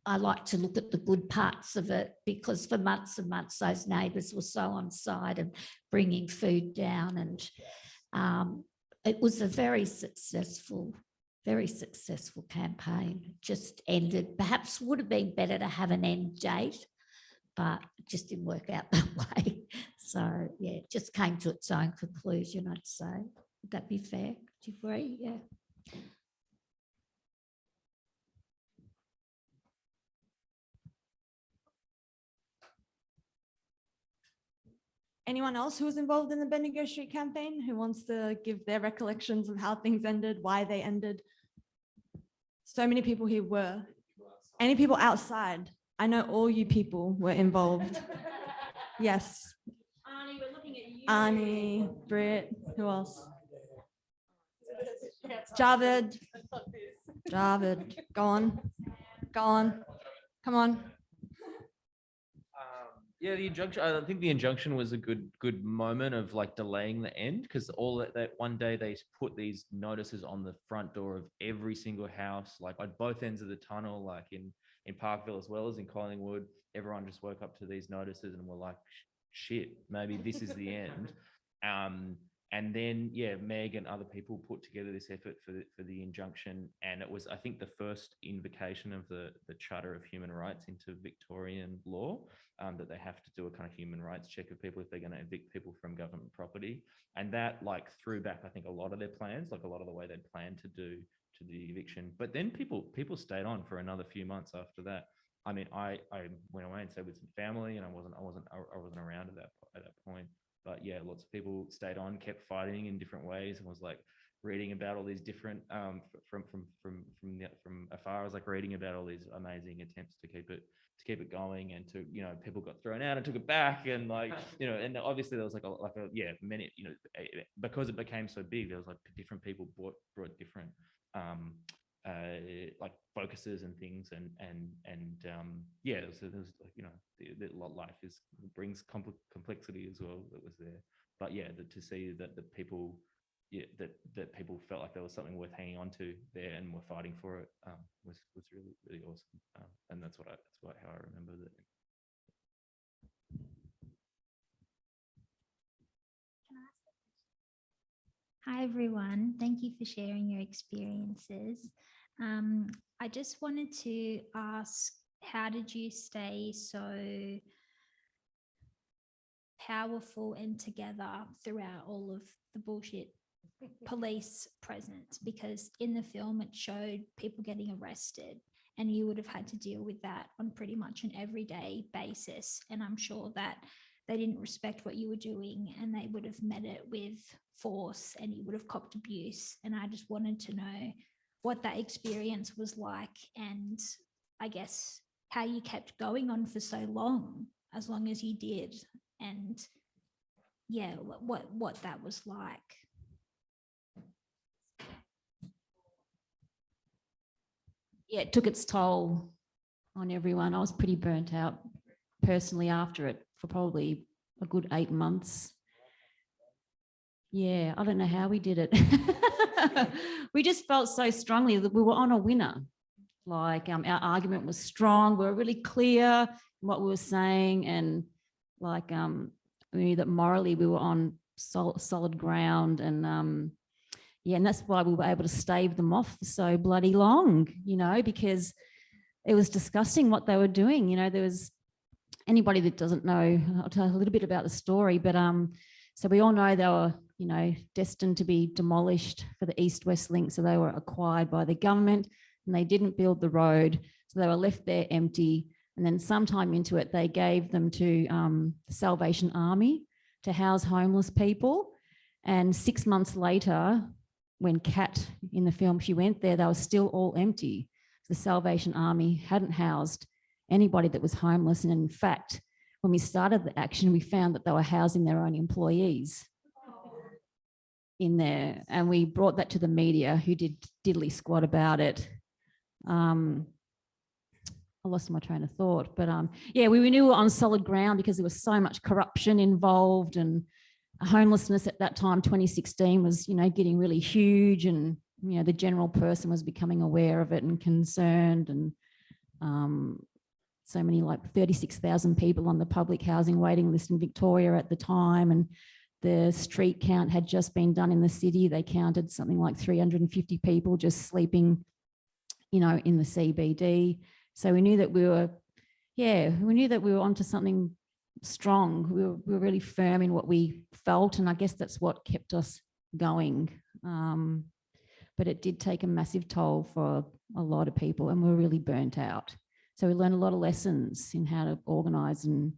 I like to look at the good parts of it, because for months and months those neighbours were so on side and bringing food down, and it was a very successful campaign. It just ended. Perhaps would have been better to have an end date, but it just didn't work out that way. So yeah, it just came to its own conclusion, I'd say. Would that be fair? Do you agree? Yeah. Anyone else who was involved in the Bendigo Street campaign who wants to give their recollections of how things ended, why they ended? So many people here were. Any people outside? I know all you people were involved. Yes. Arnie, we're looking at you. Arnie, Britt, who else? Javed. Go on. Come on. Yeah, the injunction. I think the injunction was a good moment of like delaying the end, because all that one day they put these notices on the front door of every single house, like at both ends of the tunnel, like in Parkville as well as in Collingwood. Everyone just woke up to these notices and were like, "Shit, maybe this is the end." And then, yeah, Meg and other people put together this effort for the injunction, and it was, I think, the first invocation of the Charter of Human Rights into Victorian law, that they have to do a kind of human rights check of people if they're going to evict people from government property, and that like threw back, I think, a lot of their plans, like a lot of the way they'd planned to do to the eviction. But then people stayed on for another few months after that. I mean, I went away and stayed with some family, and I wasn't around at that point. But yeah, lots of people stayed on, kept fighting in different ways, and was like reading about all these different from afar. I was like reading about all these amazing attempts to keep it going, and to, you know, people got thrown out and took it back, and like, you know, and obviously there was many, you know, because it became so big, there was like different people brought different like focuses and things, and yeah, so there's like, you know, life brings complexity as well that was there. But yeah, to see that the people, yeah, that people felt like there was something worth hanging on to there and were fighting for it, was really awesome. And that's how I remember that. Hi, everyone. Thank you for sharing your experiences. I just wanted to ask, how did you stay so powerful and together throughout all of the bullshit police presence? Because in the film, it showed people getting arrested, and you would have had to deal with that on pretty much an everyday basis. And I'm sure that they didn't respect what you were doing, and they would have met it with force, and you would have copped abuse. And I just wanted to know what that experience was like, and I guess how you kept going on for so long, as long as you did, and yeah, what that was like. Yeah, it took its toll on everyone. I was pretty burnt out personally after it for probably a good 8 months. Yeah, I don't know how we did it. We just felt so strongly that we were on a winner. Like our argument was strong. We were really clear in what we were saying, and like we knew that morally we were on solid ground, and yeah, and that's why we were able to stave them off for so bloody long, you know, because it was disgusting what they were doing. You know, there was, anybody that doesn't know, I'll tell a little bit about the story, but so we all know they were, you know, destined to be demolished for the East-West link. So they were acquired by the government, and they didn't build the road. So they were left there empty. And then sometime into it, they gave them to the Salvation Army to house homeless people. And 6 months later, when Kat in the film, she went there, they were still all empty. The Salvation Army hadn't housed anybody that was homeless. And in fact, when we started the action, we found that they were housing their own employees in there. And we brought that to the media, who did diddly squat about it. I lost my train of thought, but yeah, we knew we were on solid ground because there was so much corruption involved, and homelessness at that time, 2016, was, you know, getting really huge, and, you know, the general person was becoming aware of it and concerned, and so many, like 36,000 people on the public housing waiting list in Victoria at the time, and the street count had just been done in the city. They counted something like 350 people just sleeping, you know, in the CBD. So we knew that we were onto something strong. We were really firm in what we felt, and I guess that's what kept us going. But it did take a massive toll for a lot of people, and we were really burnt out. So we learned a lot of lessons in how to organise and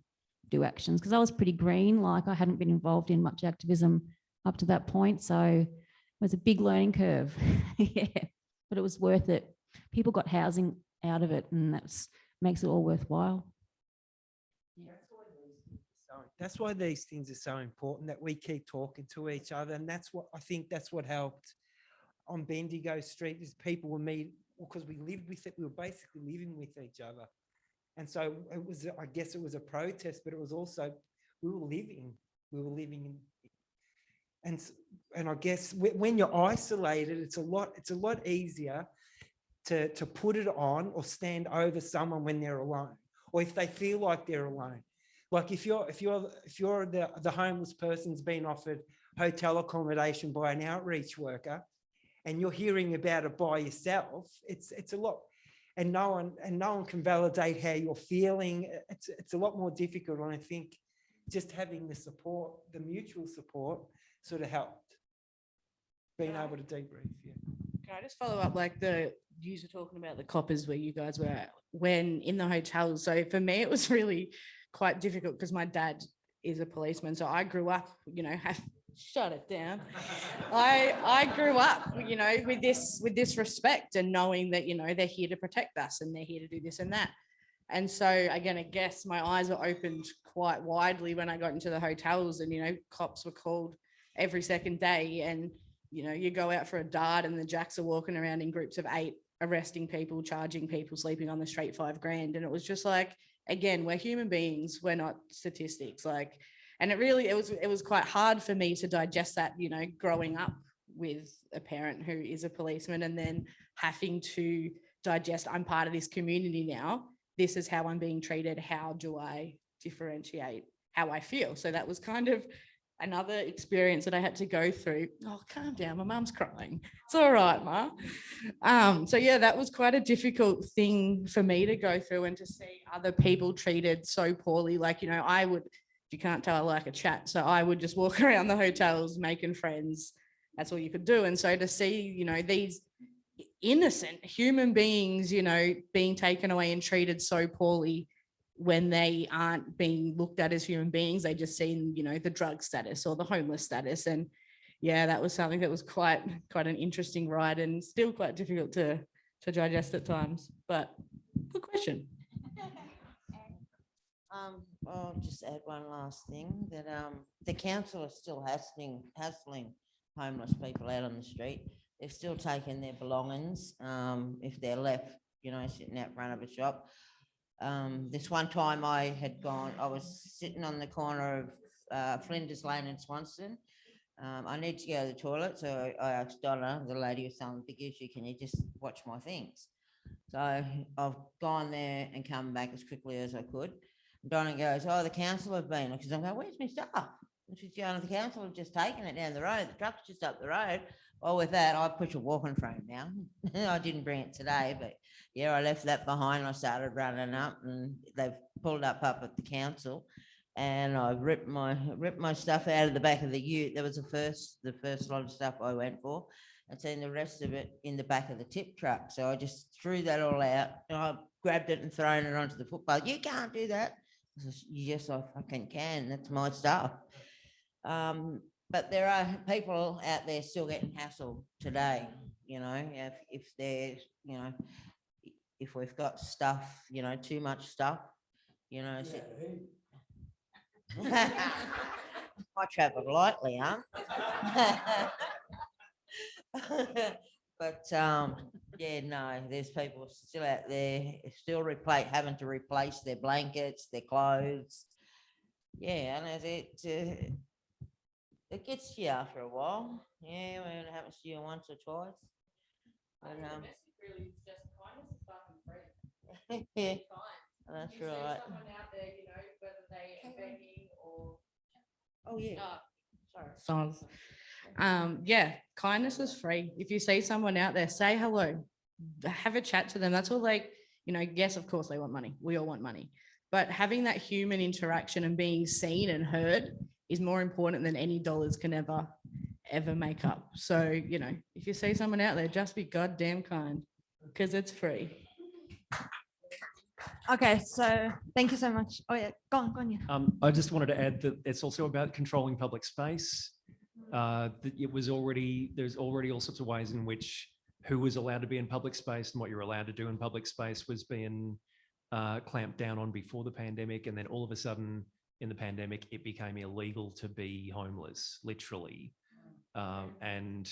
do actions, because I was pretty green. Like, I hadn't been involved in much activism up to that point, so it was a big learning curve. Yeah, but it was worth it. People got housing out of it, and makes it all worthwhile. That's why these things are so important, that we keep talking to each other. And that's what I think, that's what helped on Bendigo Street, is people were meeting, because we lived with it. We were basically living with each other. And so it was, I guess it was a protest, but it was also, we were living in, and I guess when you're isolated, it's a lot easier to put it on or stand over someone when they're alone, or if they feel like they're alone. Like if you're the homeless person's been offered hotel accommodation by an outreach worker, and you're hearing about it by yourself, it's a lot, and no one can validate how you're feeling. It's a lot more difficult, and I think just having the support, the mutual support, sort of helped. Being able to debrief, yeah. Can I just follow up, like you were talking about the coppers where you guys were at when in the hotel. So for me, it was really quite difficult because my dad is a policeman. So I grew up, shut it down. I grew up, with this respect and knowing that, they're here to protect us and they're here to do this and that. And so again, I guess my eyes were opened quite widely when I got into the hotels, and, cops were called every second day, and, you go out for a dart and the jacks are walking around in groups of 8, arresting people, charging people, sleeping on the street $5,000. And it was just like, again, we're human beings, we're not statistics. And it was quite hard for me to digest that, growing up with a parent who is a policeman, and then having to digest, I'm part of this community now. This is how I'm being treated. How do I differentiate how I feel? So that was kind of another experience that I had to go through. Oh, calm down. My mum's crying. It's all right, Ma. So yeah, that was quite a difficult thing for me to go through, and to see other people treated so poorly. I would, if you can't tell, I like a chat. So I would just walk around the hotels making friends. That's all you could do. And so to see, these innocent human beings, being taken away and treated so poorly when they aren't being looked at as human beings, they just seen, the drug status or the homeless status. And yeah, that was something that was quite an interesting ride, and still quite difficult to digest at times. But good question. I'll just add one last thing, that the council is still hassling homeless people out on the street. They're still taking their belongings if they're left, sitting out front of a shop. This one time I was sitting on the corner of Flinders Lane and Swanston. I need to go to the toilet, so I asked Donna, the lady who was selling the big issue, can you just watch my things? So I've gone there and come back as quickly as I could. Donna goes, oh, the council have been, because I'm going, where's my stuff? And she's going, the council have just taken it down the road. The truck's just up the road. Well, with that, I push a walking frame now. I didn't bring it today, but yeah, I left that behind. I started running up, and they've pulled up at the council, and I ripped my stuff out of the back of the ute. That was the first lot of stuff I went for, and then the rest of it in the back of the tip truck. So I just threw that all out, and I grabbed it and thrown it onto the footpath. You can't do that. I said, yes, I fucking can. That's my stuff. But there are people out there still getting hassled today, if there's, if we've got stuff, too much stuff, I travel lightly, huh? But yeah, no, there's people still out there, still having to replace their blankets, their clothes. Yeah, and it gets to you after a while. Yeah, when it happens to you once or twice. But, really just kindness is fucking free. yeah, that's You see right. someone out there, whether they are begging or Oh, yeah. songs. Yeah, kindness is free. If you see someone out there, say hello, have a chat to them. That's all yes, of course they want money. We all want money. But having that human interaction and being seen and heard is more important than any dollars can ever make up. So, if you see someone out there, just be goddamn kind, because it's free. Okay, so thank you so much. Oh yeah, go on, yeah. I just wanted to add that it's also about controlling public space. That there's already all sorts of ways in which who was allowed to be in public space and what you're allowed to do in public space was being clamped down on before the pandemic, and then all of a sudden in the pandemic it became illegal to be homeless, literally, and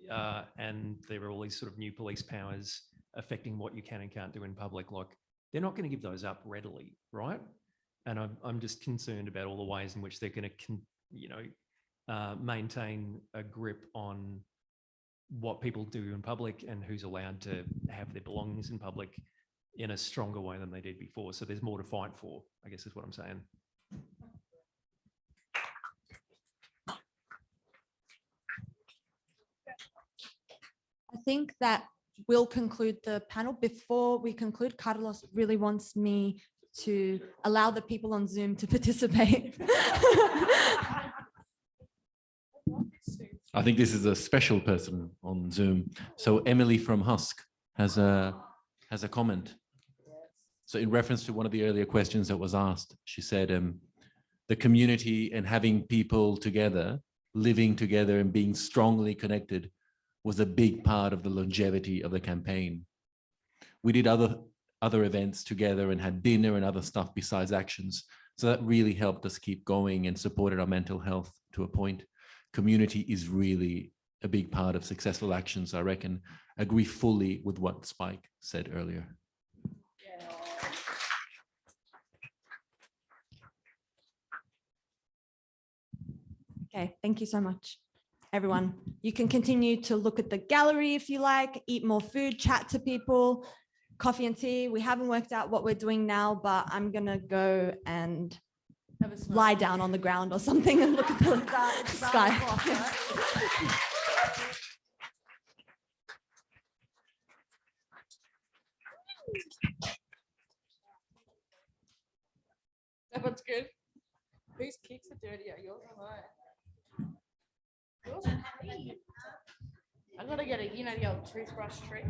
there are all these sort of new police powers affecting what you can and can't do in public. Like they're not going to give those up readily, right? And I'm just concerned about all the ways in which they're going to, maintain a grip on what people do in public and who's allowed to have their belongings in public in a stronger way than they did before. So there's more to fight for, I guess is what I'm saying. I think that will conclude the panel. Before we conclude, Carlos really wants me to allow the people on Zoom to participate. I think this is a special person on Zoom. So Emily from Husk has a comment. So in reference to one of the earlier questions that was asked, she said, the community and having people together, living together and being strongly connected was a big part of the longevity of the campaign. We did other events together and had dinner and other stuff besides actions. So that really helped us keep going and supported our mental health to a point. Community is really a big part of successful actions, I reckon. Agree fully with what Spike said earlier. Okay, thank you so much, everyone. You can continue to look at the gallery if you like, eat more food, chat to people, coffee and tea. We haven't worked out what we're doing now, but I'm gonna go and lie down on the ground or something and look at the sky. That one's good. Whose kicks are dirtier? Yours or mine? Yours? I gotta get a, the old toothbrush trick.